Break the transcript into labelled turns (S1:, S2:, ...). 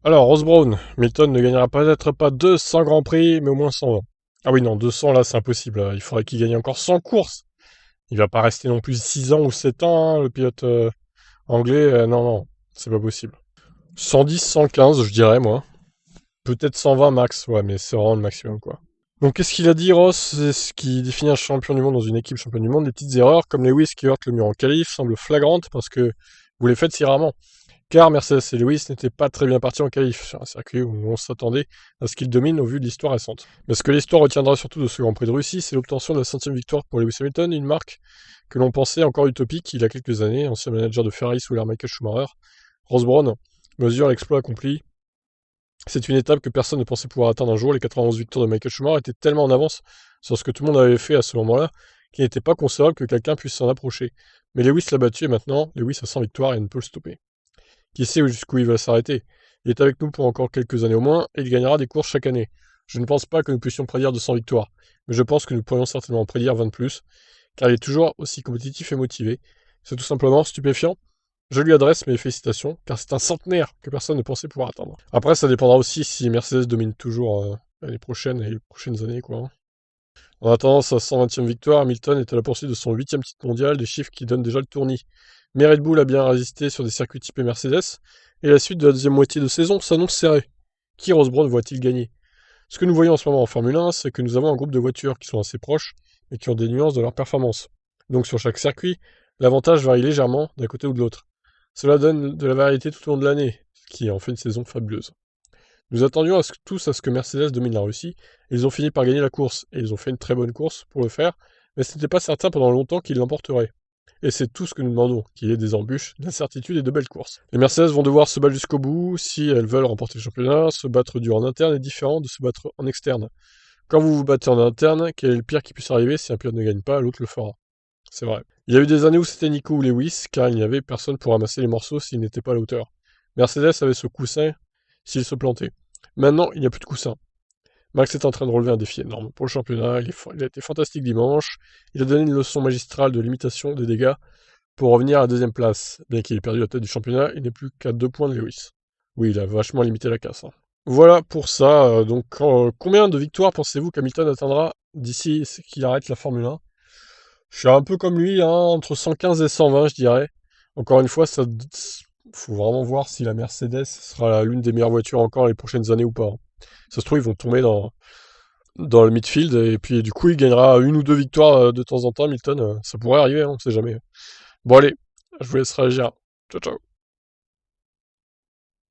S1: Alors, Ross Brown, Milton ne gagnera peut-être pas 200 Grands Prix, mais au moins 120. Ah oui, non, 200 là, c'est impossible. Il faudrait qu'il gagne encore 100 courses. Il va pas rester non plus 6 ans ou 7 ans, hein, le pilote anglais. Non, non, c'est pas possible. 110, 115, je dirais, moi. Peut-être 120 max, ouais, mais c'est vraiment le maximum, quoi. Donc, qu'est-ce qu'il a dit, Ross? C'est ce qui définit un champion du monde dans une équipe championne du monde. Les petites erreurs, comme Lewis qui heurte le mur en qualif, semblent flagrantes parce que vous les faites si rarement. Car Mercedes et Lewis n'étaient pas très bien partis en qualif, sur un circuit où on s'attendait à ce qu'ils dominent au vu de l'histoire récente. Mais ce que l'histoire retiendra surtout de ce Grand Prix de Russie, c'est l'obtention de la 100e victoire pour Lewis Hamilton, une marque que l'on pensait encore utopique il y a quelques années. Ancien manager de Ferrari sous l'ère Michael Schumacher, Ross Brawn mesure l'exploit accompli. C'est une étape que personne ne pensait pouvoir atteindre un jour. Les 91 victoires de Michael Schumacher étaient tellement en avance sur ce que tout le monde avait fait à ce moment-là qu'il n'était pas concevable que quelqu'un puisse s'en approcher. Mais Lewis l'a battu et maintenant, Lewis a 100 victoires et ne peut le stopper. Qui sait jusqu'où il va s'arrêter? Il est avec nous pour encore quelques années au moins, et il gagnera des courses chaque année. Je ne pense pas que nous puissions prédire 200 victoires, mais je pense que nous pourrions certainement en prédire 20 de plus, car il est toujours aussi compétitif et motivé. C'est tout simplement stupéfiant. Je lui adresse mes félicitations, car c'est un centenaire que personne ne pensait pouvoir atteindre. Après, ça dépendra aussi si Mercedes domine toujours l'année prochaine et les prochaines années, quoi. En attendant sa 120e victoire, Hamilton est à la poursuite de son 8e titre mondial, des chiffres qui donnent déjà le tournis. Mais Red Bull a bien résisté sur des circuits typés Mercedes, et la suite de la deuxième moitié de saison s'annonce serrée. Qui Ross Brown voit-il gagner? Ce que nous voyons en ce moment en Formule 1, c'est que nous avons un groupe de voitures qui sont assez proches, et qui ont des nuances de leur performance. Donc sur chaque circuit, l'avantage varie légèrement d'un côté ou de l'autre. Cela donne de la variété tout au long de l'année, ce qui en fait une saison fabuleuse. Nous attendions tous à ce que Mercedes domine la Russie, et ils ont fini par gagner la course, et ils ont fait une très bonne course pour le faire, mais ce n'était pas certain pendant longtemps qu'ils l'emporteraient. Et c'est tout ce que nous demandons, qu'il y ait des embûches, de l'incertitude et de belles courses. Les Mercedes vont devoir se battre jusqu'au bout si elles veulent remporter le championnat. Se battre dur en interne est différent de se battre en externe. Quand vous vous battez en interne, quel est le pire qui puisse arriver? Si un pilote ne gagne pas, l'autre le fera. C'est vrai. Il y a eu des années où c'était Nico ou Lewis, car il n'y avait personne pour ramasser les morceaux s'ils n'étaient pas à la hauteur. Mercedes avait ce coussin s'il se plantait. Maintenant, il n'y a plus de coussin. Max est en train de relever un défi énorme pour le championnat. Il a été fantastique dimanche. Il a donné une leçon magistrale de limitation des dégâts pour revenir à la deuxième place. Bien qu'il ait perdu la tête du championnat, il n'est plus qu'à 2 points de Lewis. Oui, il a vachement limité la casse, hein. Voilà pour ça. Donc, combien de victoires pensez-vous qu'Hamilton atteindra d'ici qu'il arrête la Formule 1? Je suis un peu comme lui, hein, entre 115 et 120, je dirais. Encore une fois, ça faut vraiment voir si la Mercedes sera l'une des meilleures voitures encore les prochaines années ou pas, hein. Ça se trouve, ils vont tomber dans le midfield, et puis du coup, il gagnera une ou deux victoires de temps en temps, Hamilton. Ça pourrait arriver, hein, on sait jamais. Bon, allez, je vous laisse réagir. Ciao, ciao.